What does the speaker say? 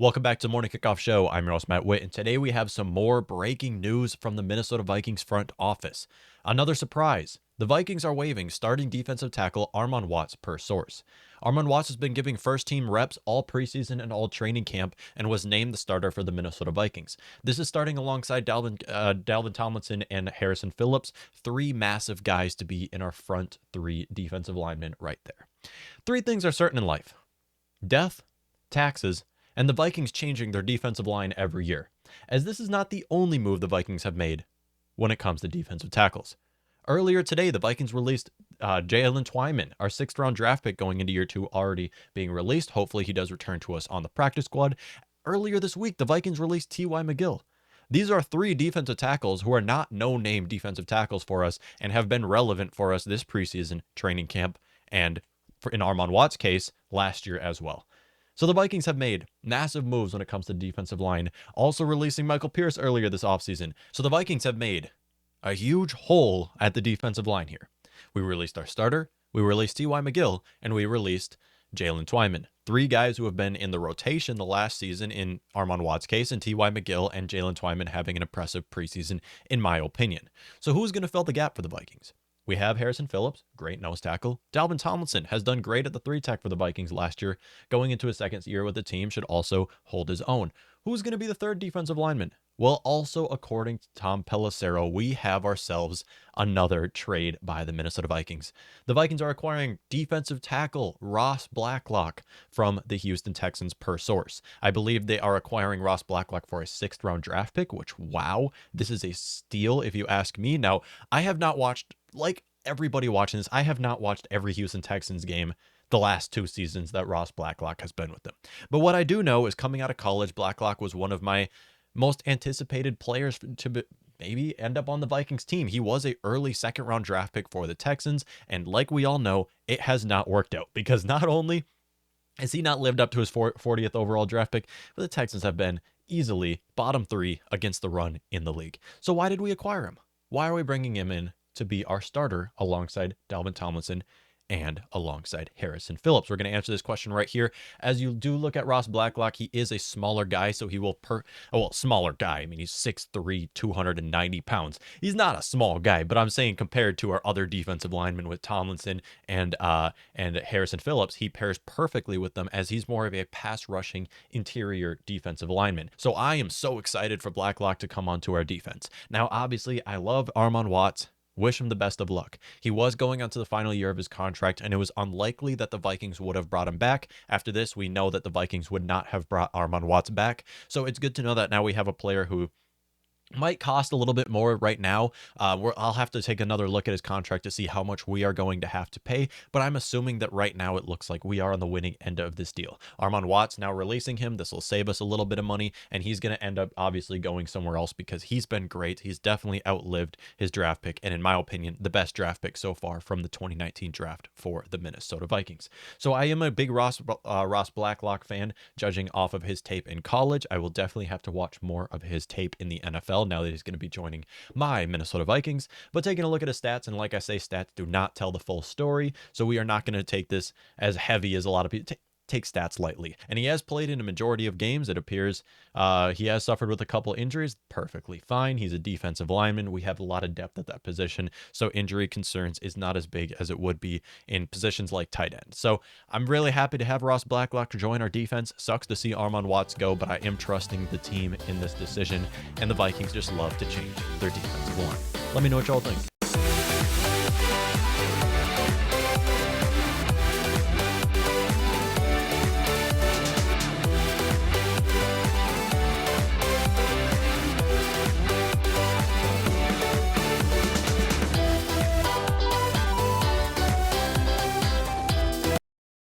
Welcome back to the Morning Kickoff Show. I'm your host, Matt Witt, and today we have some more breaking news from the Minnesota Vikings front office. Another surprise. The Vikings are waiving starting defensive tackle Armon Watts per source. Armon Watts has been giving first-team reps all preseason and all training camp and was named the starter for the Minnesota Vikings. This is starting alongside Dalvin Tomlinson and Harrison Phillips, three massive guys to be in our front three defensive linemen right there. Three things are certain in life: death, taxes, and the Vikings changing their defensive line every year, as this is not the only move the Vikings have made when it comes to defensive tackles. Earlier today, the Vikings released Jalen Twyman, our sixth-round draft pick going into year two, already being released. Hopefully he does return to us on the practice squad. Earlier this week, the Vikings released T.Y. McGill. These are three defensive tackles who are not no-name defensive tackles for us and have been relevant for us this preseason training camp and, in Armon Watts' case, last year as well. So the Vikings have made massive moves when it comes to defensive line, also releasing Michael Pierce earlier this offseason. So the Vikings have made a huge hole at the defensive line here. We released our starter, we released T.Y. McGill, and we released Jalen Twyman. Three guys who have been in the rotation the last season in Armon Watts' case, and T.Y. McGill and Jalen Twyman having an impressive preseason, in my opinion. So who's going to fill the gap for the Vikings? We have Harrison Phillips, great nose tackle. Dalvin Tomlinson has done great at the three tech for the Vikings last year. Going into his second year with the team, should also hold his own. Who's going to be the third defensive lineman? Well, also according to Tom Pelissero, we have ourselves another trade by the Minnesota Vikings. The Vikings are acquiring defensive tackle Ross Blacklock from the Houston Texans per source. I believe they are acquiring Ross Blacklock for a sixth-round draft pick, which, wow, this is a steal if you ask me. Now, I have not watched, like everybody watching this, I have not watched every Houston Texans game the last two seasons that Ross Blacklock has been with them. But what I do know is coming out of college, Blacklock was one of my most anticipated players to maybe end up on the Vikings team. He was a early second-round draft pick for the Texans, and like we all know, it has not worked out because not only has he not lived up to his 40th overall draft pick, but the Texans have been easily bottom three against the run in the league. So why did we acquire him? Why are we bringing him in to be our starter alongside Dalvin Tomlinson and alongside Harrison Phillips? We're going to answer this question right here. As you do look at Ross Blacklock, he is a smaller guy, so he will smaller guy. I mean, he's 6'3", 290 pounds. He's not a small guy, but I'm saying compared to our other defensive linemen with Tomlinson and Harrison Phillips, he pairs perfectly with them as he's more of a pass rushing interior defensive lineman. So I am so excited for Blacklock to come onto our defense. Now, obviously, I love Armon Watts. Wish him the best of luck. He was going on to the final year of his contract, and it was unlikely that the Vikings would have brought him back. After this, we know that the Vikings would not have brought Armon Watts back. So it's good to know that now we have a player who might cost a little bit more right now. I'll have to take another look at his contract to see how much we are going to have to pay, but I'm assuming that right now it looks like we are on the winning end of this deal. Armon Watts now releasing him. This will save us a little bit of money, and he's going to end up obviously going somewhere else because he's been great. He's definitely outlived his draft pick, and in my opinion, the best draft pick so far from the 2019 draft for the Minnesota Vikings. So I am a big Ross Blacklock fan, judging off of his tape in college. I will definitely have to watch more of his tape in the NFL now that he's going to be joining my Minnesota Vikings. But taking a look at his stats, and like I say, stats do not tell the full story, so we are not going to take this as heavy as a lot of people take stats lightly. And he has played in a majority of games. It appears he has suffered with a couple injuries. Perfectly fine. He's a defensive lineman. We have a lot of depth at that position, so injury concerns is not as big as it would be in positions like tight end. So I'm really happy to have Ross Blacklock join our defense. Sucks to see Armon Watts go, but I am trusting the team in this decision, and the Vikings just love to change their defensive line. Let me know what y'all think.